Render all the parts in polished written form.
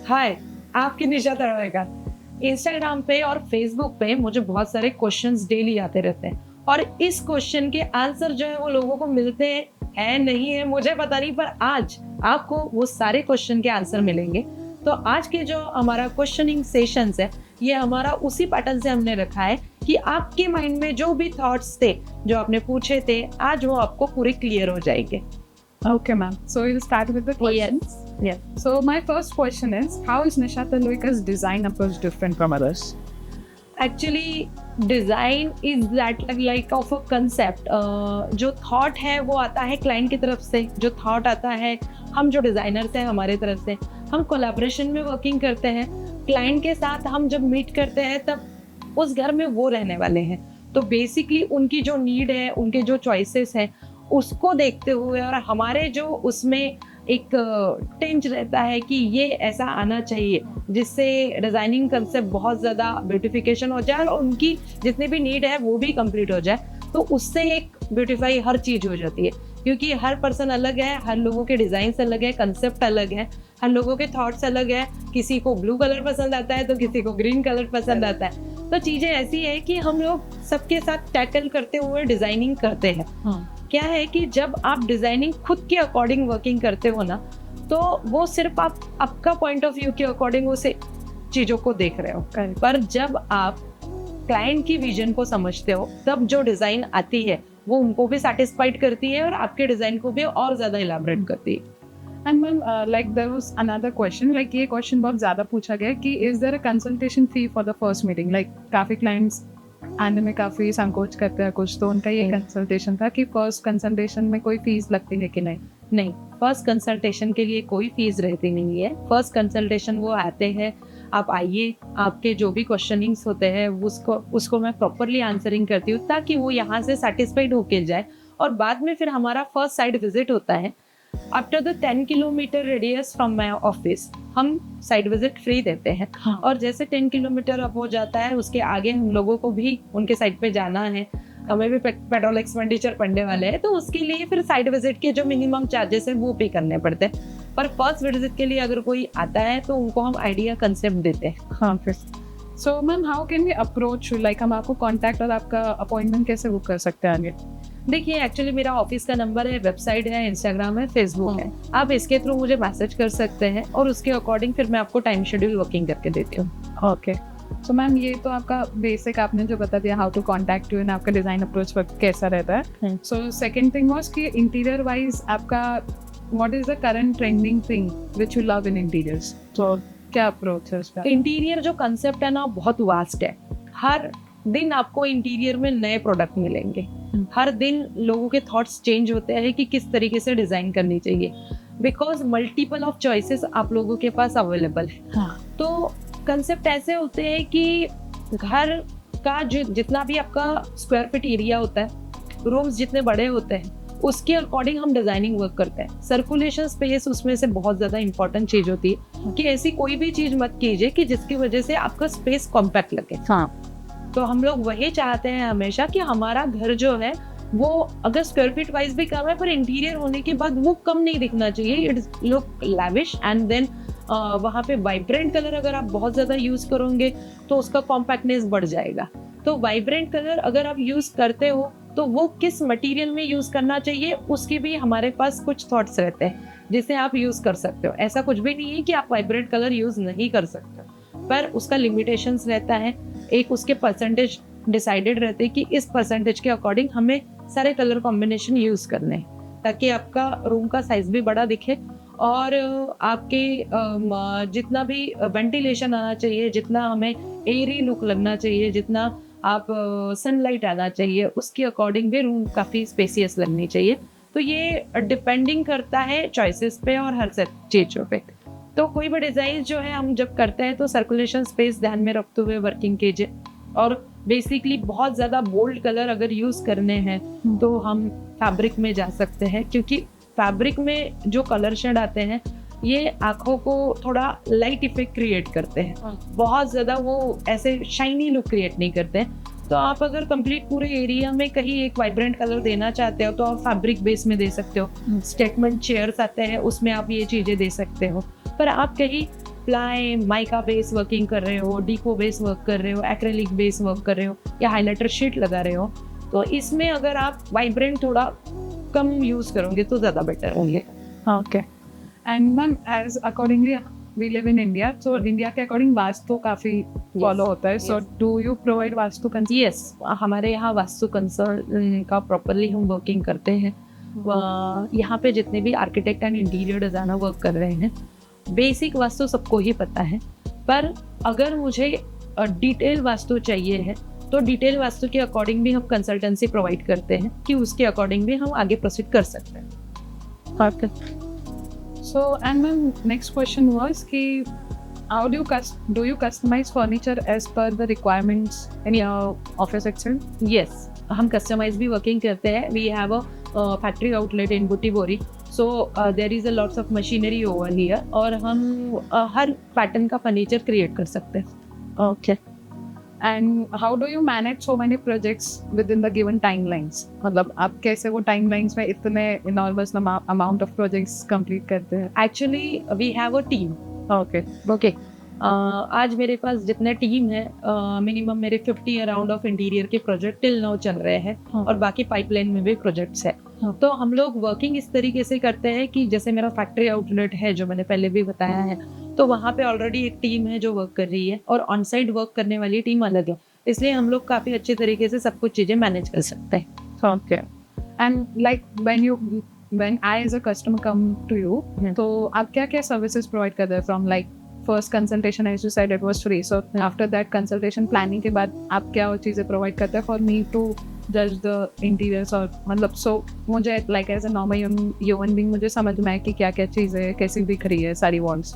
हाय, आपकी निशा तड़वेकर। इंस्टाग्राम पे और फेसबुक पे मुझे बहुत सारे क्वेश्चंस डेली आते रहते हैं और इस क्वेश्चन के आंसर जो है वो लोगों को मिलते हैं नहीं है मुझे पता नहीं, पर आज आपको वो सारे क्वेश्चन के आंसर मिलेंगे। तो आज के जो हमारा क्वेश्चनिंग सेशंस है, ये हमारा उसी पैटर्न से हमने रखा है कि आपके माइंड में जो भी थॉट्स थे जो आपने पूछे थे, आज वो आपको पूरे क्लियर हो जाएंगे। Okay, ma'am. So we'll start with the questions. Yes. So my first question is, how is Nisha Talwaikar's design approach different from others? Actually design is that like of a concept. जो thought है वो आता है client की तरफ से, जो thought आता है हम जो डिज़ाइनर्स हैं हमारे तरफ से, हम कोलैबोरेशन में वर्किंग करते हैं क्लाइंट के साथ। हम जब मीट करते हैं तब उस घर में वो रहने वाले हैं, तो बेसिकली उनकी जो नीड है, उनके जो चॉइसेस हैं, उसको देखते हुए और हमारे जो उसमें एक टेंच रहता है कि ये ऐसा आना चाहिए जिससे डिज़ाइनिंग कंसेप्ट बहुत ज़्यादा ब्यूटिफिकेशन हो जाए और उनकी जितनी भी नीड है वो भी कंप्लीट हो जाए, तो उससे एक ब्यूटीफाई हर चीज़ हो जाती है। क्योंकि हर पर्सन अलग है, हर लोगों के डिज़ाइंस अलग है, कंसेप्ट अलग है, हर लोगों के थॉट्स अलग है। किसी को ब्लू कलर पसंद आता है तो किसी को ग्रीन कलर पसंद आता है। तो चीज़ें ऐसी है कि हम लोग सबके साथ टैकल करते हुए डिज़ाइनिंग करते हैं। क्या है कि जब आप डिज़ाइनिंग खुद के अकॉर्डिंग वर्किंग करते हो ना, तो वो सिर्फ आप आपका पॉइंट ऑफ व्यू के अकॉर्डिंग उसे चीज़ों को देख रहे हो। पर जब आप क्लाइंट की विजन को समझते हो, तब जो डिज़ाइन आती है वो उनको भी सेटिस्फाइड करती है और आपके डिज़ाइन को भी और ज़्यादा इलाबरेट करती है। And ma'am, like there was another question, like ये question बहुत ज़्यादा पूछा गया कि is there a consultation fee for the first meeting? Like काफ़ी clients आने में काफ़ी संकोच करते हैं कुछ, तो उनका ये कंसल्टेशन था कि फर्स्ट कंसल्टेशन में कोई फीस लगती है कि नहीं? नहीं, फर्स्ट कंसल्टेशन के लिए कोई फीस रहती नहीं है। फर्स्ट कंसल्टेशन वो आते हैं, आप आइए, आपके जो भी क्वेश्चनिंग्स होते हैं उसको मैं प्रॉपरली आंसरिंग करती हूँ ताकि वो यहाँ से सेटिस्फाइड होके जाए। और बाद में फिर हमारा फर्स्ट साइट विजिट होता है। After the 10 kilometre radius from my office हम साइट विजिट फ्री देते हैं। और जैसे 10 किलोमीटर अब हो जाता है, उसके आगे हम लोगों को भी उनके साइट पे जाना है, हमें भी पेट्रोल एक्सपेंडिचर पड़ने वाले हैं, तो उसके लिए फिर साइट विजिट के जो मिनिमम चार्जेस हैं वो पे करने पड़ते हैं। पर फर्स्ट विजिट के लिए अगर कोई आता है तो उनको हम आइडिया कंसेप्ट देते हैं। हाँ फिर so ma'am, how can we approach you? Like हम आपको कॉन्टैक्ट और आपका अपॉइंटमेंट कैसे बुक कर सकते हैं आगे? देखिए, एक्चुअली मेरा ऑफिस का नंबर है, वेबसाइट है, इंस्टाग्राम है, फेसबुक है। आप इसके थ्रू मुझे मैसेज कर सकते हैं और उसके अकॉर्डिंग फिर मैं आपको टाइम शेड्यूल वर्किंग करके देती हूँ। ओके, सो मैम ये तो आपका बेसिक आपने जो बता दिया, how to contact you and आपका डिज़ाइन अप्रोच कैसा रहता है। सो सेकेंड थिंग वॉज कि इंटीरियर वाइज आपका what is the current trending thing which you love in interiors? तो क्या अप्रोच है उसका? इंटीरियर जो कंसेप्ट है ना, बहुत वास्ट है। हर दिन आपको इंटीरियर में नए प्रोडक्ट मिलेंगे। हर दिन लोगों के थॉट्स चेंज होते हैं कि किस तरीके से डिज़ाइन करनी चाहिए, बिकॉज मल्टीपल ऑफ चॉइसेस आप लोगों के पास अवेलेबल है। तो कंसेप्ट ऐसे होते हैं कि घर का जितना भी आपका स्क्वायर फीट एरिया होता है, रूम्स जितने बड़े होते हैं, उसके अकॉर्डिंग हम डिज़ाइनिंग वर्क करते हैं। सर्कुलेशन स्पेस उसमें से बहुत ज़्यादा इंपॉर्टेंट चीज़ होती है कि ऐसी कोई भी चीज़ मत कीजिए कि जिसकी वजह से आपका स्पेस कॉम्पैक्ट लगे। तो हम लोग वही चाहते हैं हमेशा कि हमारा घर जो है वो अगर स्क्वायर फीट वाइज भी कम है, पर इंटीरियर होने के बाद वो कम नहीं दिखना चाहिए। It's look lavish and then वहाँ पे वाइब्रेंट कलर अगर आप बहुत ज़्यादा यूज़ करोगे तो उसका कॉम्पैक्टनेस बढ़ जाएगा। तो वाइब्रेंट कलर अगर आप यूज़ करते हो तो वो किस मटेरियल में यूज़ करना चाहिए, उसके भी हमारे पास कुछ थॉट्स रहते हैं जिसे आप यूज़ कर सकते हो। ऐसा कुछ भी नहीं है कि आप वाइब्रेंट कलर यूज़ नहीं कर सकते, पर उसका लिमिटेशंस रहता है। एक उसके परसेंटेज डिसाइडेड रहते हैं कि इस परसेंटेज के अकॉर्डिंग हमें सारे कलर कॉम्बिनेशन यूज़ करने हैं ताकि आपका रूम का साइज भी बड़ा दिखे और आपके जितना भी वेंटिलेशन आना चाहिए, जितना हमें एयरी लुक लगना चाहिए, जितना आप सनलाइट आना चाहिए, उसके अकॉर्डिंग भी रूम काफ़ी स्पेसियस लगनी चाहिए। तो ये डिपेंडिंग करता है चॉइसेस पे और हर चीज़ों पे। तो कोई भी डिज़ाइन जो है हम जब करते हैं तो सर्कुलेशन स्पेस ध्यान में रखते हुए वर्किंग कीजिए। और बेसिकली बहुत ज़्यादा बोल्ड कलर अगर यूज़ करने हैं तो हम फैब्रिक में जा सकते हैं, क्योंकि फैब्रिक में जो कलर शेड आते हैं ये आँखों को थोड़ा लाइट इफेक्ट क्रिएट करते हैं, बहुत ज़्यादा वो ऐसे शाइनी लुक क्रिएट नहीं करते हैं। तो आप अगर कंप्लीट पूरे एरिया में कहीं एक वाइब्रेंट कलर देना चाहते हो तो आप फैब्रिक बेस में दे सकते हो। स्टेटमेंट चेयर्स आते हैं, उसमें आप ये चीज़ें दे सकते हो। पर आप कहीं प्लाई माइका बेस वर्किंग कर रहे हो, डीको बेस वर्क कर रहे हो, एक्रेलिक बेस वर्क कर रहे हो या हाइलाइटर शीट लगा रहे हो, तो इसमें अगर आप वाइब्रेंट थोड़ा कम यूज़ करोगे तो ज़्यादा बेटर होंगे। Okay. And ma'am as accordingly we live in India, so India के अकॉर्डिंग वास्तु काफ़ी फॉलो होता है, so do you provide vastu yes, हमारे यहाँ वास्तु कंसल्ट का प्रॉपरली हम वर्किंग करते हैं। यहाँ पे जितने भी architect and interior designer work कर रहे हैं, बेसिक वास्तु सबको ही पता है, पर अगर मुझे डिटेल वास्तु चाहिए है तो डिटेल वास्तु के अकॉर्डिंग भी हम कंसल्टेंसी प्रोवाइड करते हैं कि उसके अकॉर्डिंग भी हम आगे प्रोसीड कर सकते हैं। So, and my next question was कि how do you customize furniture as per the requirements in your office itself? Yes, हम कस्टमाइज भी वर्किंग करते हैं। We have a factory outlet in Butibori, so there is a lots of machinery over here, और हम हर pattern का furniture create कर सकते हैं। Okay. And how do you manage so many projects within the given timelines? मतलब आप कैसे वो timelines में इतने enormous amount of projects complete करते हैं? Actually we have a team. Okay. Okay, आज मेरे पास जितने टीम है, मिनिमम मेरे 50 अराउंड ऑफ इंटीरियर के प्रोजेक्ट टिल नाउ चल रहे हैं, और बाकी पाइपलाइन में भी प्रोजेक्ट्स है। तो हम लोग वर्किंग इस तरीके से करते हैं कि जैसे मेरा फैक्ट्री आउटलेट है जो मैंने पहले भी बताया है, तो वहाँ पे ऑलरेडी एक टीम है जो वर्क कर रही है, और ऑन साइड वर्क करने वाली टीम अलग है, इसलिए हम लोग काफ़ी अच्छे तरीके से सब कुछ चीज़ें मैनेज कर सकते हैं। Okay. And like when I as a customer come to you, तो आप क्या क्या services provide करते हैं? From like first consultation, as you said, it was free. So after that consultation planning के बाद आप क्या और चीज़ें provide करते हैं for me to judge the interiors, और मतलब so मुझे like as a normal human being मुझे समझ में आए कि क्या क्या चीज़ें कैसी दिख रही है सारी walls।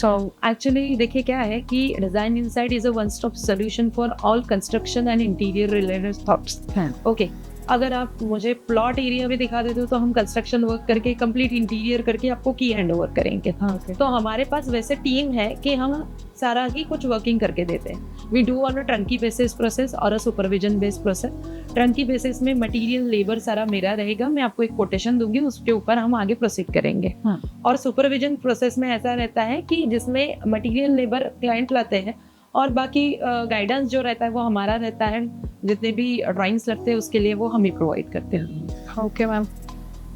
So actually देखिए क्या है कि Design Insight is a one-stop solution for all construction and interior related thoughts। Okay, अगर आप मुझे प्लॉट एरिया भी दिखा देते हो तो हम कंस्ट्रक्शन वर्क करके कंप्लीट इंटीरियर करके आपको की हैंड ओवर करेंगे। तो हमारे पास वैसे टीम है कि हम सारा ही कुछ वर्किंग करके देते हैं। We do on a turnkey basis process और a supervision based process. Turnkey basis में मटेरियल लेबर सारा मेरा रहेगा, मैं आपको एक कोटेशन दूंगी, उसके ऊपर हम आगे प्रोसीड करेंगे। और सुपरविजन प्रोसेस में ऐसा रहता है कि जिसमें मटेरियल लेबर क्लाइंट लाते हैं और बाकी गाइडेंस जो रहता है वो हमारा रहता है, जितने भी ड्राइंग्स लगते हैं उसके लिए वो हम ही प्रोवाइड करते हैं। ओके मैम,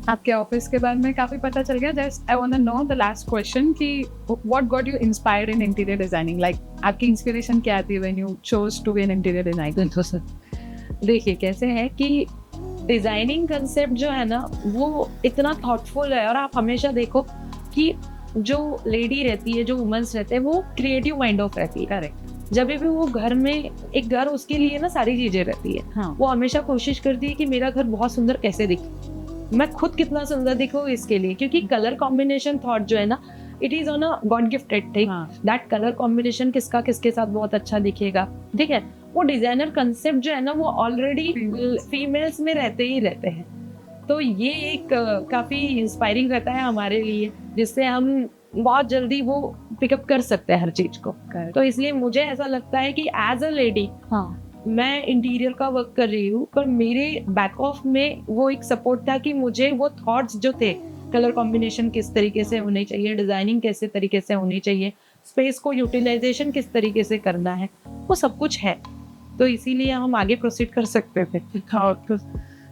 आपके ऑफिस के बारे में काफ़ी पता चल गया। Just I want to know the last question कि what got you inspired in interior designing? Like आपकी इंस्पिरेशन क्या थी when you chose to be an interior designer? तो सर देखिए कैसे है कि डिजाइनिंग कंसेप्ट जो है ना वो इतना थॉटफुल है, और आप हमेशा देखो कि जो लेडी रहती है, जो वुमेन्स रहते हैं, वो क्रिएटिव माइंड ऑफ रहती है। करेक्ट। जब भी वो घर में, एक घर उसके लिए ना सारी चीजें रहती है। हाँ। वो हमेशा कोशिश करती है कि मेरा घर बहुत सुंदर कैसे दिखे, मैं खुद कितना सुंदर दिखूं इसके लिए, क्योंकि कलर कॉम्बिनेशन थॉट जो है ना, it is on a God gifted thing that colour combination किसका किसके साथ बहुत अच्छा दिखेगा। ठीक है, वो डिजाइनर कंसेप्ट जो है ना वो ऑलरेडी फीमेल्स में रहते ही रहते हैं। तो ये एक काफ़ी इंस्पायरिंग रहता है हमारे लिए, जिससे हम बहुत जल्दी वो पिकअप कर सकते हैं हर चीज़ को। तो इसलिए मुझे ऐसा लगता है कि एज अ लेडी मैं इंटीरियर का वर्क कर रही हूँ, पर मेरे बैक ऑफ में वो एक सपोर्ट था कि मुझे वो थॉट्स जो थे, कलर कॉम्बिनेशन किस तरीके से होनी चाहिए, डिज़ाइनिंग कैसे तरीके से होनी चाहिए, स्पेस को यूटिलाइजेशन किस तरीके से करना है, वो सब कुछ है। तो इसीलिए हम आगे प्रोसीड कर सकते थे।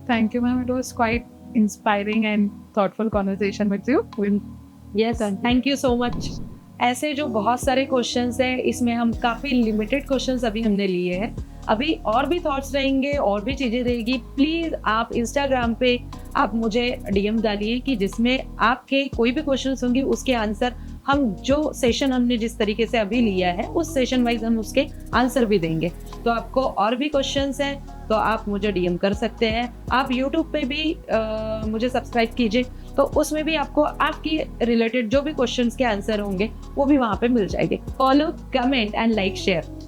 Thank you, ma'am. It was quite inspiring and thoughtful conversation with you. Yes, thank you so much. ऐसे जो बहुत सारे क्वेश्चंस हैं, इसमें हम काफ़ी लिमिटेड क्वेश्चंस अभी हमने लिए हैं। अभी और भी थॉट्स रहेंगे, और भी चीज़ें रहेगी। प्लीज़ आप इंस्टाग्राम पे आप मुझे DM डालिए कि जिसमें आपके कोई भी क्वेश्चंस होंगे उसके आंसर हम, जो सेशन हमने जिस तरीके से अभी लिया है उस सेशन वाइज हम उसके आंसर भी देंगे। तो आपको और भी क्वेश्चंस हैं तो आप मुझे DM कर सकते हैं। आप YouTube पे भी मुझे सब्सक्राइब कीजिए, तो उसमें भी आपको आपकी रिलेटेड जो भी क्वेश्चंस के आंसर होंगे वो भी वहाँ पे मिल जाएंगे। Follow, comment and like share.